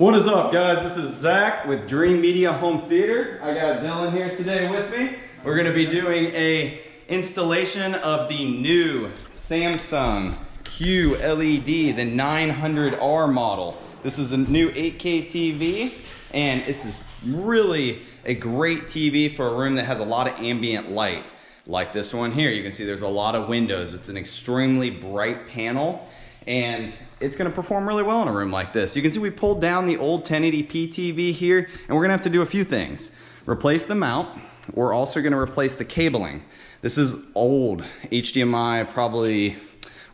What is up, guys? This is Zach with Dreamedia Home Theater. I got Dylan here today with me. We're going to be doing a installation of the new Samsung QLED, the 900R model. This is a new 8K TV, and this is really a great TV for a room that has a lot of ambient light. Like this one here, you can see there's a lot of windows. It's an extremely bright panel, and it's gonna perform really well in a room like this. You can see we pulled down the old 1080p TV here, and we're gonna have to do a few things. Replace the mount. We're also gonna replace the cabling. This is old HDMI, probably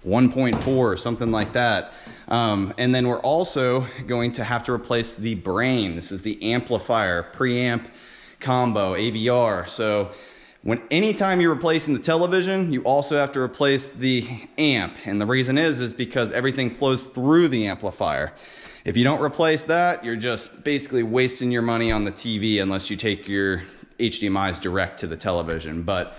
1.4 or something like that. And then we're also going to have to replace the brain. This is the amplifier, preamp combo, AVR. So anytime you're replacing the television, you also have to replace the amp. And the reason is because everything flows through the amplifier. If you don't replace that, you're just basically wasting your money on the TV unless you take your HDMIs direct to the television. But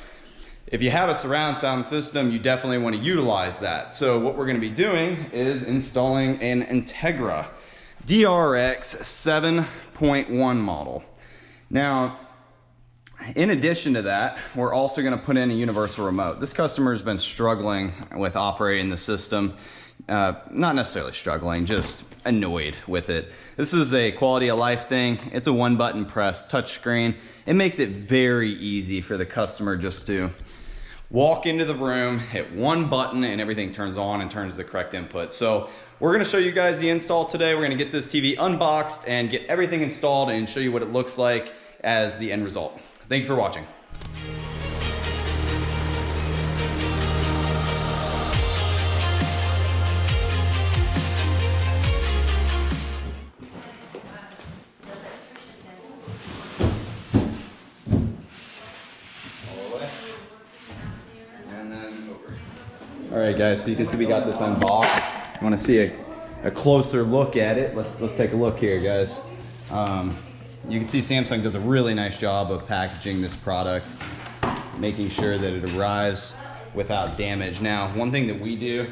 if you have a surround sound system, you definitely want to utilize that. So what we're going to be doing is installing an Integra DRX 7.1 model. Now, in addition to that, we're also going to put in a universal remote. This customer has been struggling with operating the system. Not necessarily struggling, just annoyed with it. This is a quality of life thing. It's a one button press touchscreen. It makes it very easy for the customer just to walk into the room, hit one button, and everything turns on and turns the correct input. So we're gonna show you guys the install today. We're gonna get this TV unboxed and get everything installed and show you what it looks like as the end result. Thank you for watching. All right, guys, so you can see we got this unboxed. You want to see a closer look at it? Let's take a look here, guys. You can see Samsung does a really nice job of packaging this product, making sure that it arrives without damage. Now, one thing that we do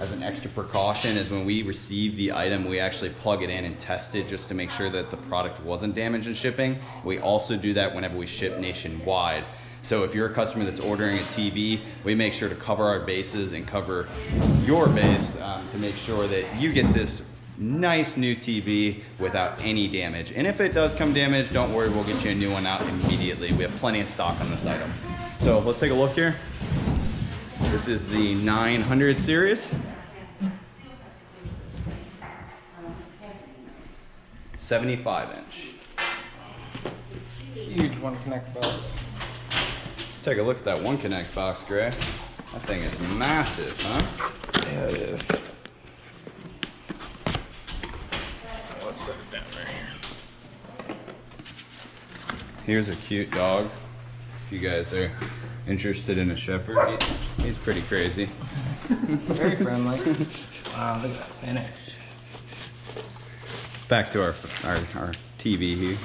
as an extra precaution is when we receive the item, we actually plug it in and test it just to make sure that the product wasn't damaged in shipping. We also do that whenever we ship nationwide. So if you're a customer that's ordering a TV, we make sure to cover our bases and cover your base to make sure that you get this nice new TV without any damage. And if it does come damaged, don't worry, we'll get you a new one out immediately. We have plenty of stock on this item. So let's take a look here. This is the 900 series. 75-inch. Huge one connect box. Let's take a look at that one connect box, Gray. That thing is massive, huh? Yeah, it is. Let's set it down right here. Here's a cute dog. If you guys are interested in a shepherd, he's pretty crazy. Very friendly. Wow, look at that finish. Back to our TV here.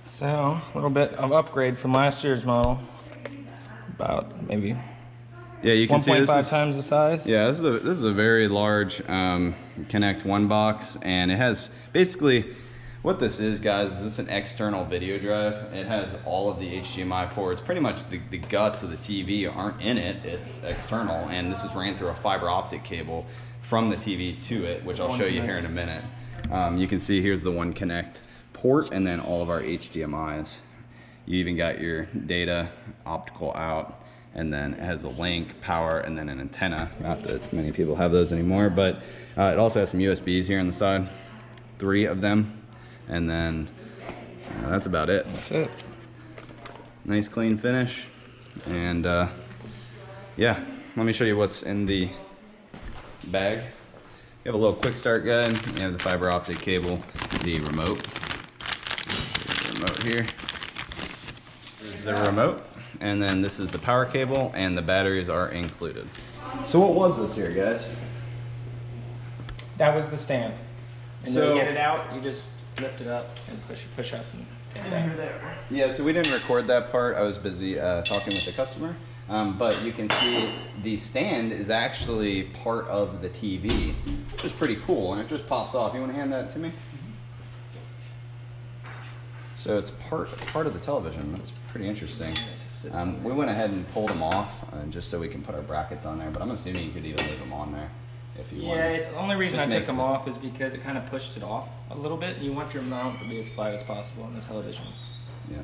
So, a little bit of upgrade from last year's model. About maybe yeah, you can see this 1.5 times the size. Yeah, this is a very large Connect One box, and it has basically what this is, guys. Is this an external video drive? It has all of the HDMI ports. Pretty much the guts of the TV aren't in it. It's external, and this is ran through a fiber optic cable from the TV to it, which I'll show you here in a minute. You can see here's the One Connect port, and then all of our HDMIs. You even got your data, optical out, and then it has a link, power, and then an antenna. Not that many people have those anymore, but it also has some USBs here on the side, 3 of them, and then that's about it. That's it. Nice clean finish, and yeah, let me show you what's in the bag. You have a little quick start guide, you have the fiber optic cable, the remote. Here is the remote, and then this is the power cable, and the batteries are included. So what was this here, guys? That was the stand. And So- to get it out, you just lift it up and push up and there. Yeah, so we didn't record that part. I was busy talking with the customer. but you can see the stand is actually part of the TV, which is pretty cool, and it just pops off. You want to hand that to me? So it's part of the television. That's pretty interesting. We went ahead and pulled them off just so we can put our brackets on there, but I'm assuming you could even leave them on there if you want. Yeah, the only reason I took them off is because it kind of pushed it off a little bit. You want your mount to be as flat as possible on the television. Yeah.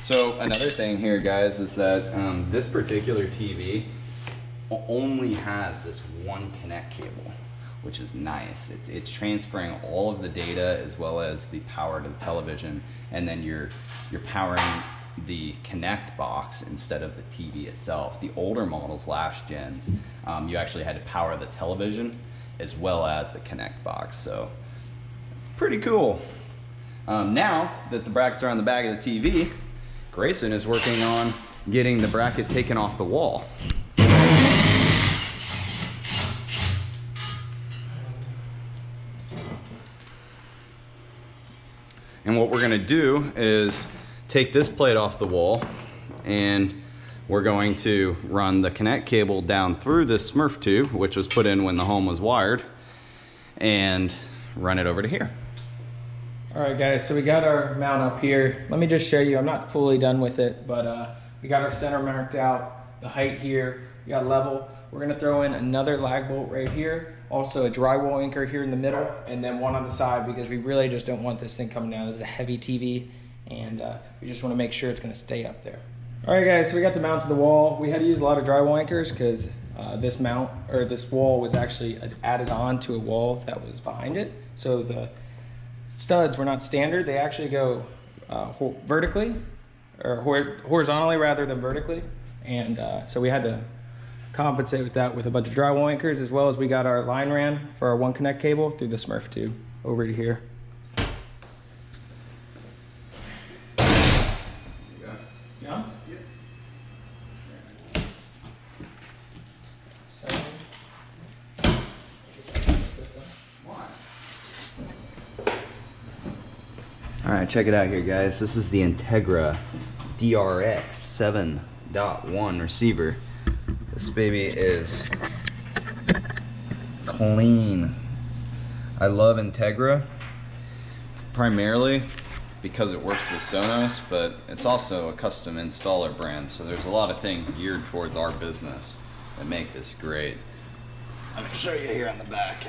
So another thing here, guys, is that this particular TV only has this one connect cable, which is nice. It's transferring all of the data as well as the power to the television, and then you're powering the connect box instead of the TV itself. The older models, last gens, you actually had to power the television as well as the connect box. So it's pretty cool. Now that the brackets are on the back of the TV, Grayson is working on getting the bracket taken off the wall. And what we're gonna do is take this plate off the wall, and we're going to run the connect cable down through this Smurf tube, which was put in when the home was wired, and run it over to here. All right, guys, so we got our mount up here. Let me just show you. I'm not fully done with it, but we got our center marked out, the height here, we got level. We're gonna throw in another lag bolt right here, also a drywall anchor here in the middle, and then one on the side, because we really just don't want this thing coming down. This is a heavy TV, and we just wanna make sure it's gonna stay up there. All right, guys, so we got the mount to the wall. We had to use a lot of drywall anchors because this mount, or this wall, was actually added on to a wall that was behind it. So the studs were not standard. They actually go vertically, or horizontally rather than vertically. And so we had to compensate with that with a bunch of drywall anchors, as well as we got our line ran for our one connect cable through the Smurf tube over to here. Yeah? All right, check it out here, guys. This is the Integra DRX 7.1 receiver. This baby is clean. I love Integra primarily because it works with Sonos, but it's also a custom installer brand, so there's a lot of things geared towards our business that make this great. Let me show you here on the back.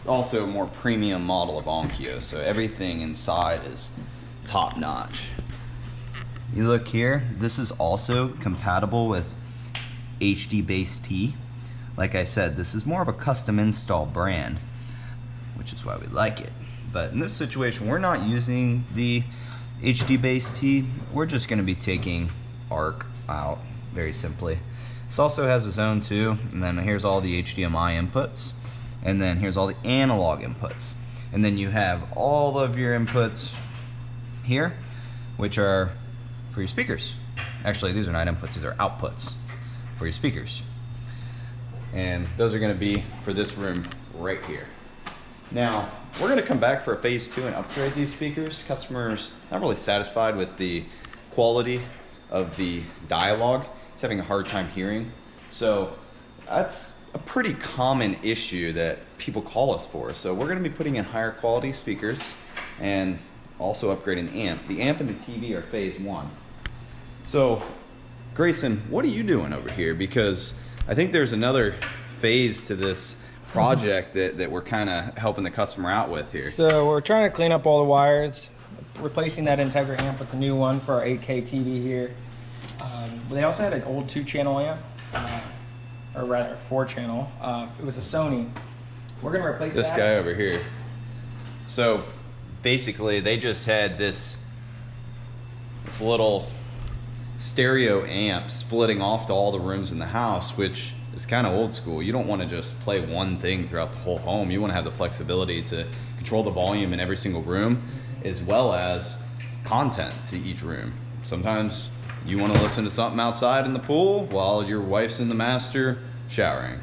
Also a more premium model of Onkyo, so everything inside is top notch. You look here, this is also compatible with HD Base T. Like I said, this is more of a custom install brand, which is why we like it. But in this situation, we're not using the HD Base T. We're just going to be taking ARC out, very simply. This also has its own too, and then here's all the HDMI inputs, and then here's all the analog inputs. And then you have all of your inputs here, which are for your speakers. Actually, these are not inputs, these are outputs for your speakers. And those are going to be for this room right here. Now, we're going to come back for a phase 2 and upgrade these speakers. Customers not really satisfied with the quality of the dialogue. It's having a hard time hearing. So that's a pretty common issue that people call us for. So we're going to be putting in higher quality speakers and also upgrading the amp. The amp and the TV are phase 1. So Grayson, what are you doing over here? Because I think there's another phase to this project that we're kind of helping the customer out with here. So we're trying to clean up all the wires, replacing that Integra amp with the new one for our 8K TV here. They also had an old 2-channel amp, or rather 4-channel. It was a Sony. We're gonna replace this guy over here. So basically, they just had this little stereo amp splitting off to all the rooms in the house, which is kind of old school. You don't want to just play one thing throughout the whole home. You want to have the flexibility to control the volume in every single room, as well as content to each room. Sometimes you want to listen to something outside in the pool while your wife's in the master showering.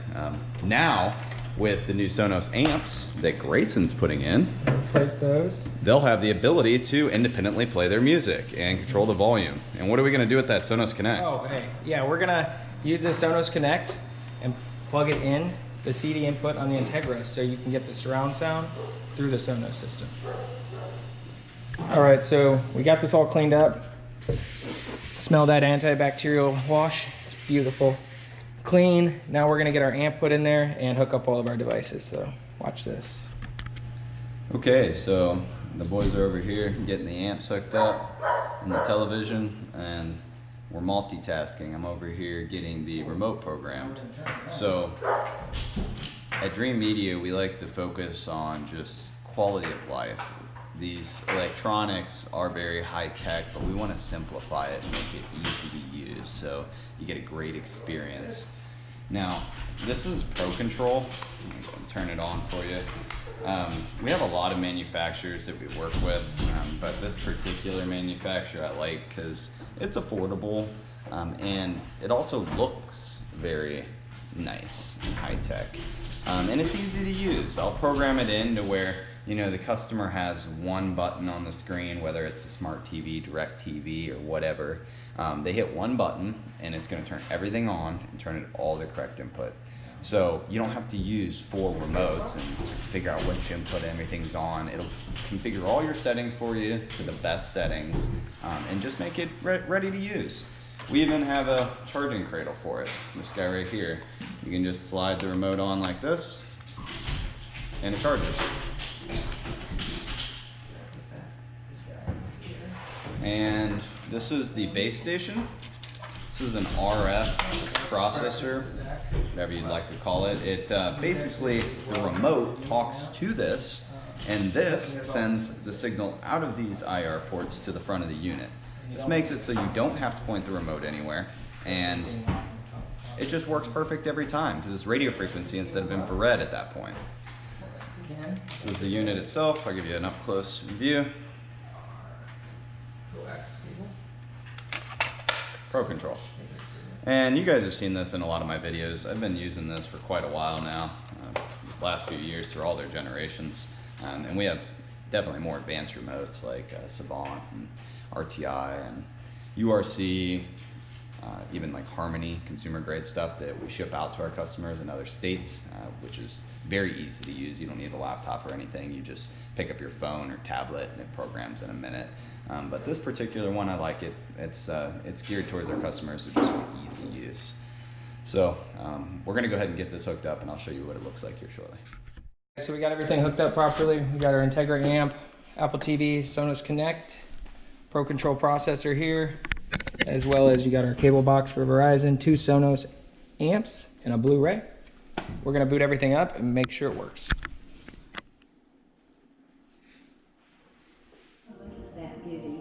Now, with the new Sonos amps that Grayson's putting in, replace those. They'll have the ability to independently play their music and control the volume. And what are we going to do with that Sonos Connect? Oh, hey, yeah, we're gonna use the Sonos Connect and plug it in the CD input on the Integra so you can get the surround sound through the Sonos system. All right, so we got this all cleaned up. Smell that antibacterial wash. It's beautiful. Clean. Now we're gonna get our amp put in there and hook up all of our devices. So watch this. Okay, so the boys are over here getting the amps hooked up and the television, and we're multitasking. I'm over here getting the remote programmed. So at Dreamedia, we like to focus on just quality of life. These electronics are very high tech, but we want to simplify it and make it easy to use so you get a great experience. Now, this is Pro Control. I'll turn it on for you. We have a lot of manufacturers that we work with, but this particular manufacturer I like because it's affordable, and it also looks very nice and high tech, and it's easy to use. I'll program it in to where, you know, the customer has one button on the screen, whether it's a smart TV, direct TV, or whatever. They hit one button and it's going to turn everything on and turn it all the correct input. So you don't have to use 4 remotes and figure out which input everything's on. It'll configure all your settings for you to the best settings, and just make it ready to use. We even have a charging cradle for it. This guy right here. You can just slide the remote on like this and it charges. And this is the base station. This is an RF processor, whatever you'd like to call it. It basically, the remote talks to this, and this sends the signal out of these IR ports to the front of the unit. This makes it so you don't have to point the remote anywhere, and it just works perfect every time because it's radio frequency instead of infrared at that point. This is the unit itself. I'll give you an up close view. Pro Control. And you guys have seen this in a lot of my videos. I've been using this for quite a while now, last few years through all their generations. And we have definitely more advanced remotes like Savant and RTI and URC, even like Harmony, consumer grade stuff that we ship out to our customers in other states, which is very easy to use. You don't need a laptop or anything. You just pick up your phone or tablet and it programs in a minute. But this particular one, I like it. It's geared towards our customers who just want easy use. So we're gonna go ahead and get this hooked up and I'll show you what it looks like here shortly. So we got everything hooked up properly. We got our Integra amp, Apple TV, Sonos Connect, Pro Control processor here, as well as you got our cable box for Verizon, 2 Sonos amps, and a Blu-ray. We're gonna boot everything up and make sure it works. Look at that beauty.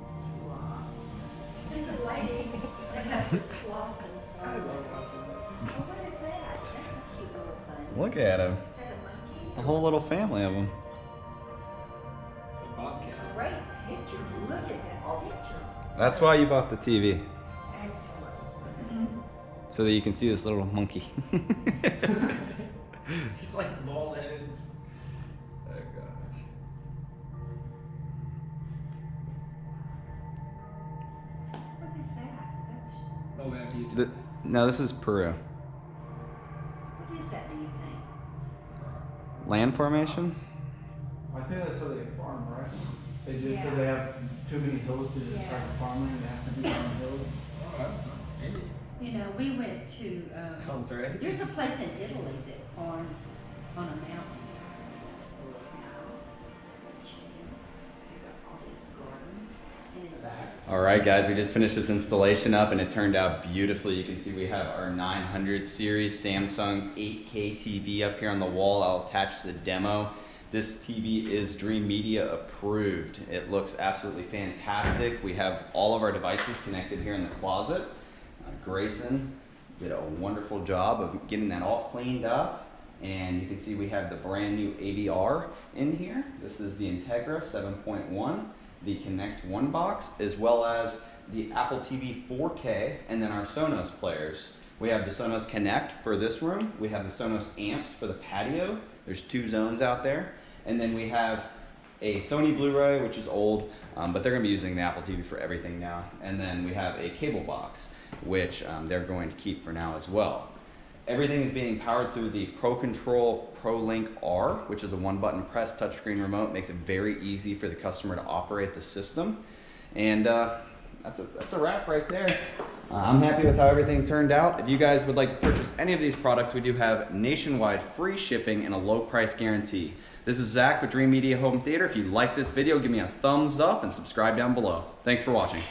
Swap. There's a lady that has a swap in the front. Oh, what is that? That's a cute little thing. Look at him. Is that a monkey? A whole little family of them. Great picture. Look at that picture. That's why you bought the TV, Excellent. so that you can see this little monkey. He's like bald-headed. Oh gosh. What is that? That's, Oh, we have YouTube. No, this is Peru. what is that, do you think? Land formation? I think that's how they farm, right? They do, Yeah. because they have too many hills to just Yeah. start farming, and they have to be on the hills. Maybe. You know, we went to, Comes right. there's a place in Italy that farms on a mountain. Chickens, they got all these gardens, and it's All right, guys, we just finished this installation up and it turned out beautifully. You can see we have our 900 series Samsung 8K TV up here on the wall. I'll attach the demo. This TV is Dreamedia approved. It looks absolutely fantastic. We have all of our devices connected here in the closet. Grayson did a wonderful job of getting that all cleaned up. And you can see we have the brand new AVR in here. This is the Integra 7.1, the Connect One box, as well as the Apple TV 4K, and then our Sonos players. We have the Sonos Connect for this room. We have the Sonos amps for the patio. There's 2 zones out there. And then we have a Sony Blu-ray, which is old, but they're gonna be using the Apple TV for everything now. And then we have a cable box, which they're going to keep for now as well. Everything is being powered through the Pro Control ProLink R, which is a one-button press touchscreen remote. Makes it very easy for the customer to operate the system. And that's a wrap right there. I'm happy with how everything turned out. If you guys would like to purchase any of these products, we do have nationwide free shipping and a low price guarantee. This is Zach with Dreamedia Home Theater. If you like this video, give me a thumbs up and subscribe down below. Thanks for watching.